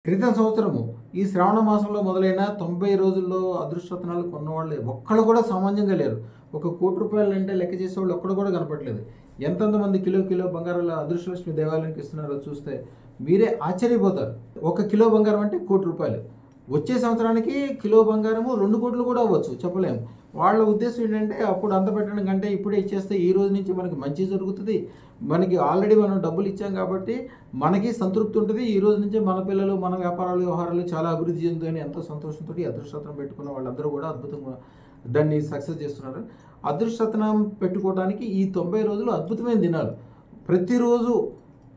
క్రితం సంవత్సరము ఈ శ్రావణ మాసంలో మొదలైన 90 రోజుల్లో అదృష్టరత్నాలు కొన్నవాళ్ళు ఒక్కళ్ళు కూడా సామాన్యంగా లేరు. ఒక ₹1,00,00,000 అంటే లెక్క చేసేవాళ్ళు ఒక్కడు కూడా కనపడలేదు. ఎంతెంతమంది కిలో బంగారాల అదృష్టలక్ష్మి దేవాలయానికి ఇస్తున్నారో చూస్తే మీరే ఆశ్చర్యపోతారు. 1 కిలో బంగారం అంటే ₹1,00,00,000. వచ్చే సంవత్సరానికి కిలో బంగారము 2 కోట్లు కూడా అవ్వచ్చు, చెప్పలేము. వాళ్ళ ఉద్దేశం ఏంటంటే అప్పుడు అంత పెట్టడం కంటే ఇప్పుడే ఇచ్చేస్తే ఈ రోజు నుంచి మనకి మంచి జరుగుతుంది. మనకి ఆల్రెడీ మనం డబ్బులు ఇచ్చాం కాబట్టి మనకి సంతృప్తి ఉంటుంది. ఈ రోజు నుంచి మన పిల్లలు, మన వ్యాపారాలు, వ్యవహారాలు చాలా అభివృద్ధి చెందుతాయని ఎంతో సంతోషంతో అదృష్టరత్నం పెట్టుకున్న వాళ్ళందరూ కూడా అద్భుతంగా దాన్ని సక్సెస్ చేస్తున్నారు. అదృష్టరత్నం పెట్టుకోవడానికి ఈ 90 రోజులు అద్భుతమైన దినాలు. ప్రతిరోజు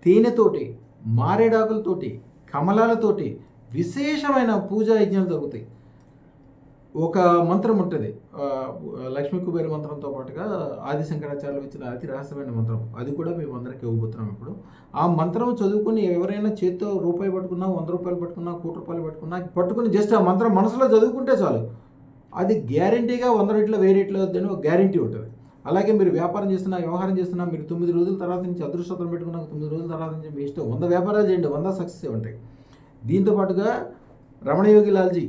తేనెతోటి, మారేడాకులతోటి, కమలాలతోటి విశేషమైన పూజా యజ్ఞాలు జరుగుతాయి. ఒక మంత్రం ఉంటుంది, లక్ష్మీ కుబేర మంత్రంతో పాటుగా ఆది శంకరాచార్యులు ఇచ్చిన అతి రహస్యమైన మంత్రం. అది కూడా మేము అందరికీ ఇవ్వబోతున్నాం ఇప్పుడు. ఆ మంత్రం చదువుకుని ఎవరైనా చేత్తో రూపాయి పట్టుకున్నా, ₹100 పట్టుకున్నా, ₹1,00,00,000 పట్టుకుని జస్ట్ ఆ మంత్రం మనసులో చదువుకుంటే చాలు. అది గ్యారంటీగా 100 రెట్లు 1000 రెట్లు అవుతుందని ఒక గ్యారంటీ ఉంటుంది. అలాగే మీరు వ్యాపారం చేస్తున్నా, వ్యవహారం చేస్తున్నా, మీరు 9 రోజుల తర్వాత నుంచి అదృష్టం పెట్టుకున్నా, 9 రోజుల తర్వాత నుంచి మీ ఇష్టం 100 వ్యాపారాలు చేయండి, 100 సక్సెస్ ఉంటాయి. దీంతో పాటుగా రమణయోగి లాల్జీ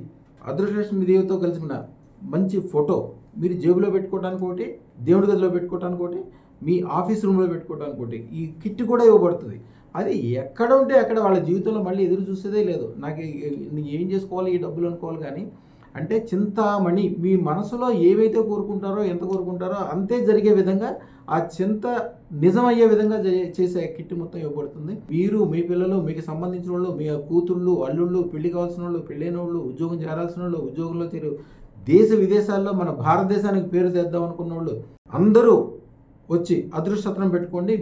అదృష్టలక్ష్మి దేవితో కలిసిన మంచి ఫోటో మీరు జేబులో పెట్టుకోవడానికి ఒకటి, దేవుడి గదిలో పెట్టుకోవడానికి ఒకటి, మీ ఆఫీస్ రూమ్లో పెట్టుకోవడానికి ఒకటి, ఈ కిట్ కూడా ఇవ్వబడుతుంది. అది ఎక్కడ ఉంటే అక్కడ వాళ్ళ జీవితంలో మళ్ళీ ఎదురు చూసేదే లేదు. నాకు ఏం చేసుకోవాలి ఈ డబ్బులు అనుకోవాలి. కానీ అంటే చింతామణి, మీ మనసులో ఏవైతే కోరుకుంటారో, ఎంత కోరుకుంటారో అంతే జరిగే విధంగా, ఆ చింత నిజమయ్యే విధంగా చేసే కిట్ మొత్తం ఇవ్వబడుతుంది. మీరు, మీ పిల్లలు, మీకు సంబంధించిన వాళ్ళు, మీ కూతుళ్ళు, అల్లుళ్ళు, పెళ్లి కావాల్సిన వాళ్ళు, పెళ్ళైన వాళ్ళు, ఉద్యోగం చేరాల్సిన వాళ్ళు, ఉద్యోగంలో చేరు, దేశ విదేశాల్లో మన భారతదేశానికి పేరు తెద్దాం అనుకున్న వాళ్ళు అందరూ వచ్చి అదృష్టరత్నం పెట్టుకోండి.